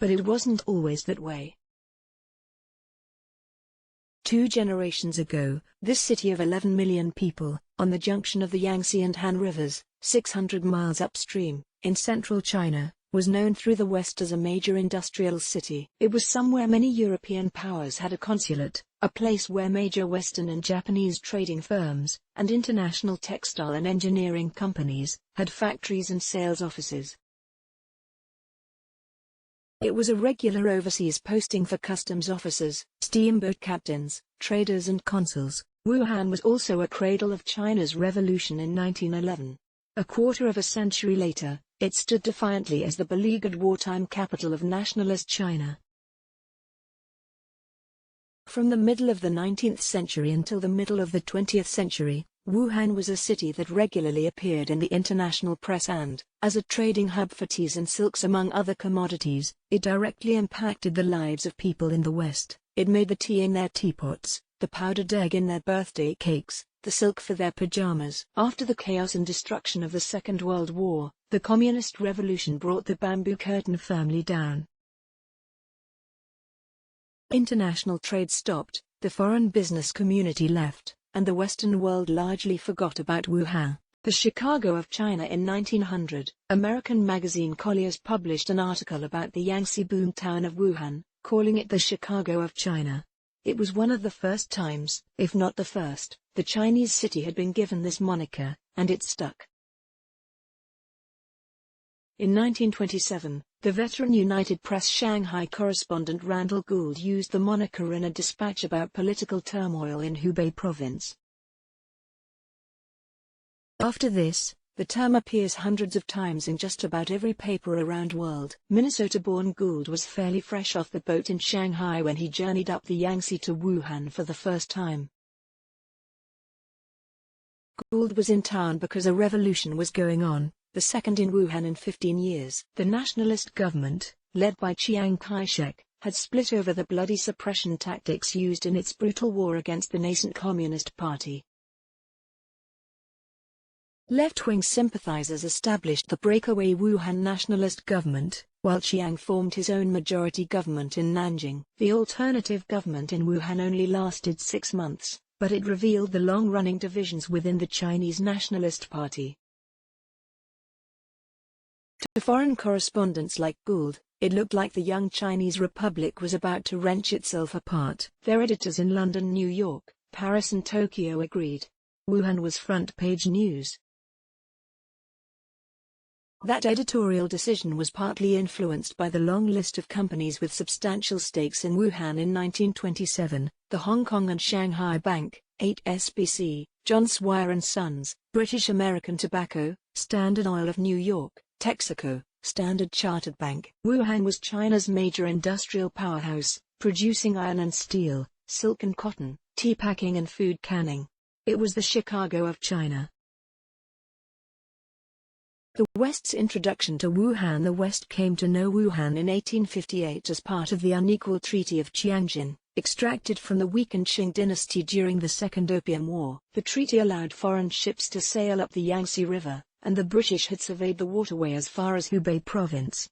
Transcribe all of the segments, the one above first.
but it wasn't always that way. 2 generations ago, this city of 11 million people, on the junction of the Yangtze and Han rivers, 600 miles upstream, in central China, was known through the West as a major industrial city. It was somewhere many European powers had a consulate, a place where major Western and Japanese trading firms, and international textile and engineering companies, had factories and sales offices. It was a regular overseas posting for customs officers, steamboat captains, traders and consuls. Wuhan was also a cradle of China's revolution in 1911. A quarter of a century later, it stood defiantly as the beleaguered wartime capital of nationalist China. From the middle of the 19th century until the middle of the 20th century, Wuhan was a city that regularly appeared in the international press and, as a trading hub for teas and silks among other commodities, it directly impacted the lives of people in the West. It made the tea in their teapots, the powdered egg in their birthday cakes, the silk for their pajamas. After the chaos and destruction of the Second World War, the Communist Revolution brought the bamboo curtain firmly down. International trade stopped, the foreign business community left, and the Western world largely forgot about Wuhan. The Chicago of China in 1900, American magazine Collier's published an article about the Yangtze boomtown of Wuhan, calling it the Chicago of China. It was one of the first times, if not the first, the Chinese city had been given this moniker, and it stuck. In 1927, the veteran United Press Shanghai correspondent Randall Gould used the moniker in a dispatch about political turmoil in Hubei province. After this, the term appears hundreds of times in just about every paper around world. Minnesota-born Gould was fairly fresh off the boat in Shanghai when he journeyed up the Yangtze to Wuhan for the first time. Gould was in town because a revolution was going on, the second in Wuhan in 15 years. The nationalist government, led by Chiang Kai-shek, had split over the bloody suppression tactics used in its brutal war against the nascent Communist Party. Left-wing sympathizers established the breakaway Wuhan nationalist government, while Chiang formed his own majority government in Nanjing. The alternative government in Wuhan only lasted 6 months, but it revealed the long-running divisions within the Chinese Nationalist Party. To foreign correspondents like Gould, it looked like the young Chinese Republic was about to wrench itself apart. Their editors in London, New York, Paris and Tokyo agreed. Wuhan was front-page news. That editorial decision was partly influenced by the long list of companies with substantial stakes in Wuhan in 1927, the Hong Kong and Shanghai Bank, 8SBC, John Swire & Sons, British American Tobacco, Standard Oil of New York, Texaco, Standard Chartered Bank. Wuhan was China's major industrial powerhouse, producing iron and steel, silk and cotton, tea packing and food canning. It was the Chicago of China. The West's introduction to Wuhan. The West came to know Wuhan in 1858 as part of the unequal Treaty of Tianjin, extracted from the weakened Qing dynasty during the Second Opium War. The treaty allowed foreign ships to sail up the Yangtze River, and the British had surveyed the waterway as far as Hubei province.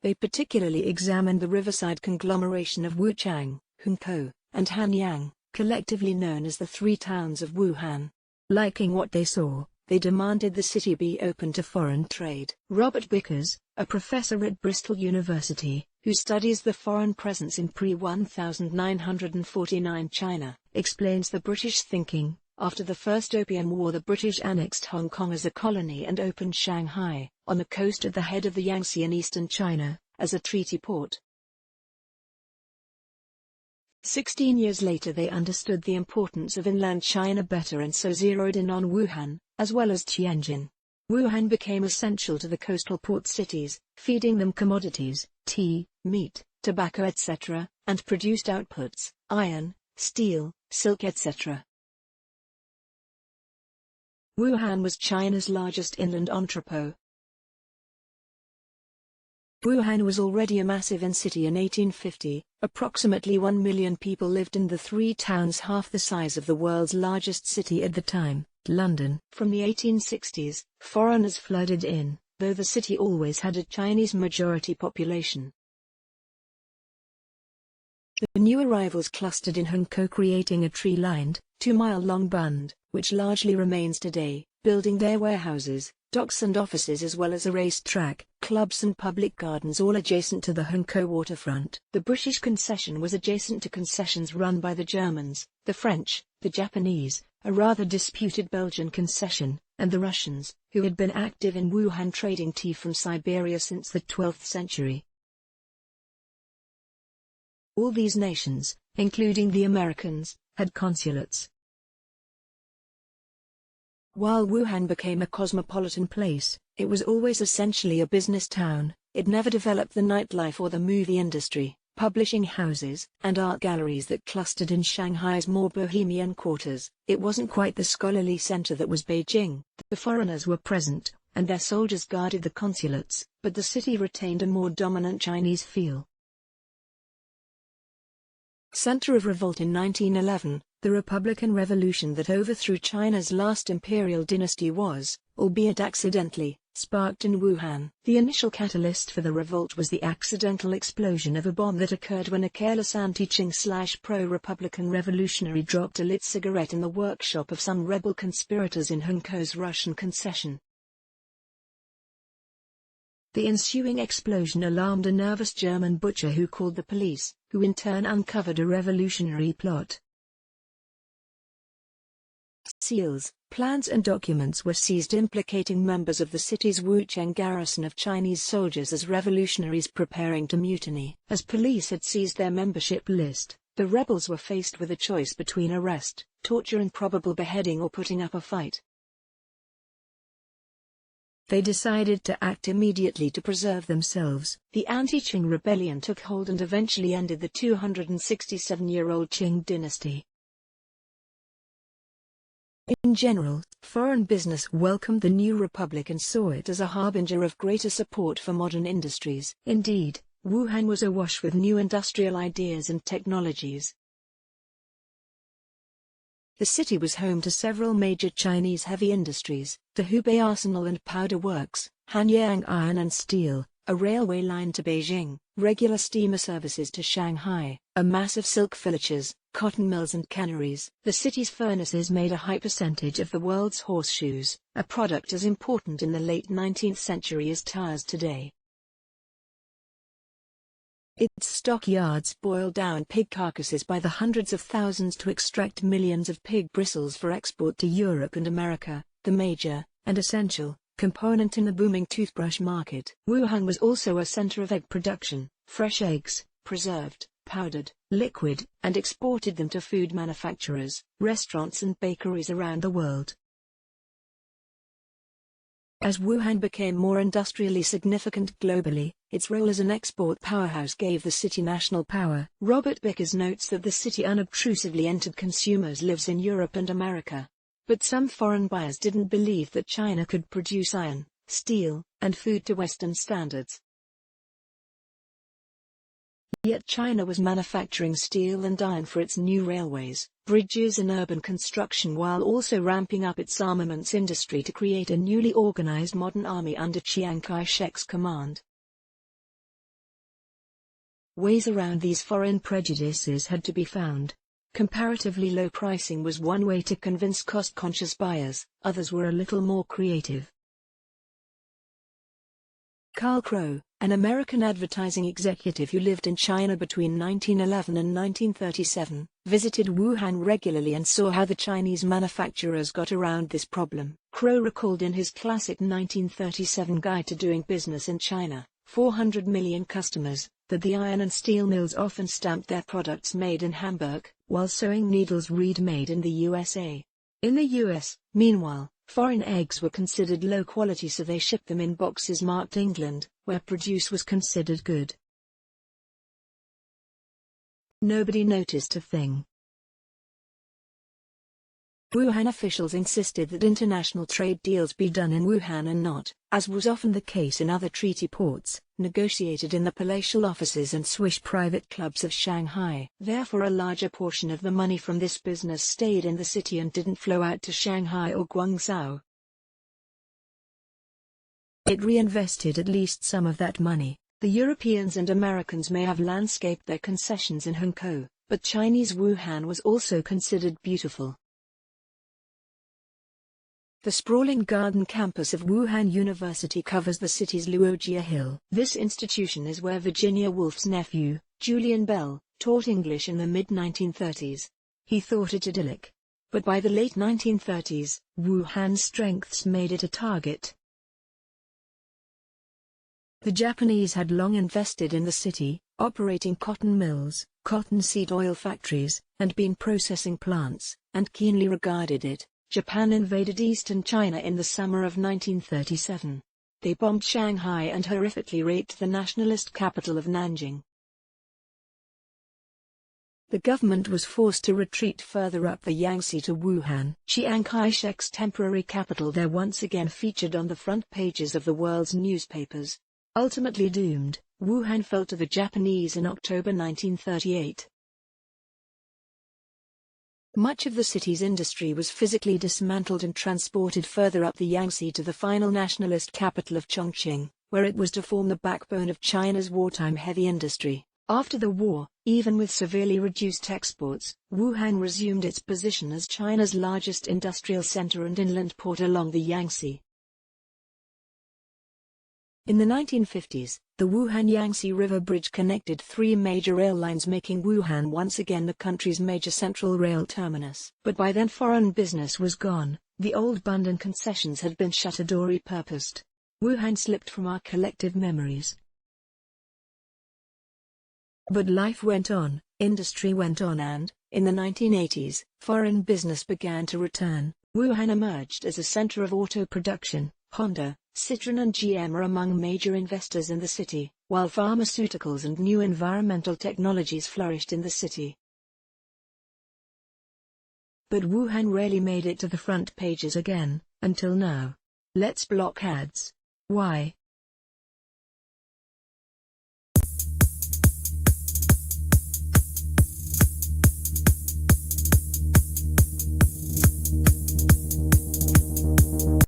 They particularly examined the riverside conglomeration of Wuchang, Hunkou, and Hanyang, collectively known as the three towns of Wuhan. Liking what they saw, they demanded the city be open to foreign trade. Robert Bickers, a professor at Bristol University, who studies the foreign presence in pre-1949 China, explains the British thinking. After the First Opium War, the British annexed Hong Kong as a colony and opened Shanghai, on the coast at the head of the Yangtze in eastern China, as a treaty port. 16 years later they understood the importance of inland China better and so zeroed in on Wuhan, as well as Tianjin. Wuhan became essential to the coastal port cities, feeding them commodities, tea, meat, tobacco etc., and produced outputs, iron, steel, silk etc. Wuhan was China's largest inland entrepot. Wuhan was already a massive city in 1850, approximately 1 million people lived in the three towns, half the size of the world's largest city at the time, London. From the 1860s, foreigners flooded in, though the city always had a Chinese majority population. The new arrivals clustered in Hangzhou, creating a tree-lined, 2-mile-long bund, which largely remains today, building their warehouses, docks and offices, as well as a racetrack, clubs and public gardens, all adjacent to the Hangzhou waterfront. The British concession was adjacent to concessions run by the Germans, the French, the Japanese, a rather disputed Belgian concession, and the Russians, who had been active in Wuhan trading tea from Siberia since the 12th century. All these nations, including the Americans, had consulates. While Wuhan became a cosmopolitan place, it was always essentially a business town. It never developed the nightlife or the movie industry, publishing houses, and art galleries that clustered in Shanghai's more bohemian quarters. It wasn't quite the scholarly center that was Beijing. The foreigners were present, and their soldiers guarded the consulates, but the city retained a more dominant Chinese feel. Center of revolt in 1911, the Republican Revolution that overthrew China's last imperial dynasty was, albeit accidentally, sparked in Wuhan. The initial catalyst for the revolt was the accidental explosion of a bomb that occurred when a careless anti-Qing / pro-Republican revolutionary dropped a lit cigarette in the workshop of some rebel conspirators in Hangzhou's Russian concession. The ensuing explosion alarmed a nervous German butcher who called the police, who in turn uncovered a revolutionary plot. Seals, plans and documents were seized implicating members of the city's Wucheng garrison of Chinese soldiers as revolutionaries preparing to mutiny. As police had seized their membership list, the rebels were faced with a choice between arrest, torture and probable beheading or putting up a fight. They decided to act immediately to preserve themselves. The anti-Qing rebellion took hold and eventually ended the 267-year-old Qing dynasty. In general, foreign business welcomed the new republic and saw it as a harbinger of greater support for modern industries. Indeed, Wuhan was awash with new industrial ideas and technologies. The city was home to several major Chinese heavy industries, the Hubei Arsenal and Powder Works, Hanyang Iron and Steel, a railway line to Beijing, regular steamer services to Shanghai, a mass of silk filatures, cotton mills and canneries. The city's furnaces made a high percentage of the world's horseshoes, a product as important in the late 19th century as tires today. Its stockyards boiled down pig carcasses by the hundreds of thousands to extract millions of pig bristles for export to Europe and America, the major, and essential, component in the booming toothbrush market. Wuhan was also a center of egg production, fresh eggs, preserved, powdered, liquid, and exported them to food manufacturers, restaurants and bakeries around the world. As Wuhan became more industrially significant globally, its role as an export powerhouse gave the city national power. Robert Bickers notes that the city unobtrusively entered consumers' lives in Europe and America. But some foreign buyers didn't believe that China could produce iron, steel, and food to Western standards. Yet China was manufacturing steel and iron for its new railways, bridges and urban construction, while also ramping up its armaments industry to create a newly organized modern army under Chiang Kai-shek's command. Ways around these foreign prejudices had to be found. Comparatively low pricing was one way to convince cost-conscious buyers, others were a little more creative. Carl Crow, an American advertising executive who lived in China between 1911 and 1937, visited Wuhan regularly and saw how the Chinese manufacturers got around this problem. Crow recalled in his classic 1937 Guide to Doing Business in China, 400 million customers, that the iron and steel mills often stamped their products made in Hamburg, while sewing needles read made in the USA. In the US, meanwhile, foreign eggs were considered low quality, so they shipped them in boxes marked England, where produce was considered good. Nobody noticed a thing. Wuhan officials insisted that international trade deals be done in Wuhan and not, as was often the case in other treaty ports, negotiated in the palatial offices and swish private clubs of Shanghai. Therefore a larger portion of the money from this business stayed in the city and didn't flow out to Shanghai or Guangzhou. It reinvested at least some of that money. The Europeans and Americans may have landscaped their concessions in Hangzhou, but Chinese Wuhan was also considered beautiful. The sprawling garden campus of Wuhan University covers the city's Luojia Hill. This institution is where Virginia Woolf's nephew, Julian Bell, taught English in the mid-1930s. He thought it idyllic. But by the late 1930s, Wuhan's strengths made it a target. The Japanese had long invested in the city, operating cotton mills, cottonseed oil factories, and bean processing plants, and keenly regarded it. Japan invaded eastern China in the summer of 1937. They bombed Shanghai and horrifically raped the nationalist capital of Nanjing. The government was forced to retreat further up the Yangtze to Wuhan. Chiang Kai-shek's temporary capital there once again featured on the front pages of the world's newspapers. Ultimately doomed, Wuhan fell to the Japanese in October 1938. Much of the city's industry was physically dismantled and transported further up the Yangtze to the final nationalist capital of Chongqing, where it was to form the backbone of China's wartime heavy industry. After the war, even with severely reduced exports, Wuhan resumed its position as China's largest industrial center and inland port along the Yangtze. In the 1950s, the Wuhan-Yangtze River Bridge connected three major rail lines, making Wuhan once again the country's major central rail terminus. But by then foreign business was gone, the old Bundan concessions had been shuttered or repurposed. Wuhan slipped from our collective memories. But life went on, industry went on, and, in the 1980s, foreign business began to return. Wuhan emerged as a center of auto production. Honda, Citroën and GM are among major investors in the city, while pharmaceuticals and new environmental technologies flourished in the city. But Wuhan rarely made it to the front pages again, until now. Let's block ads. Why?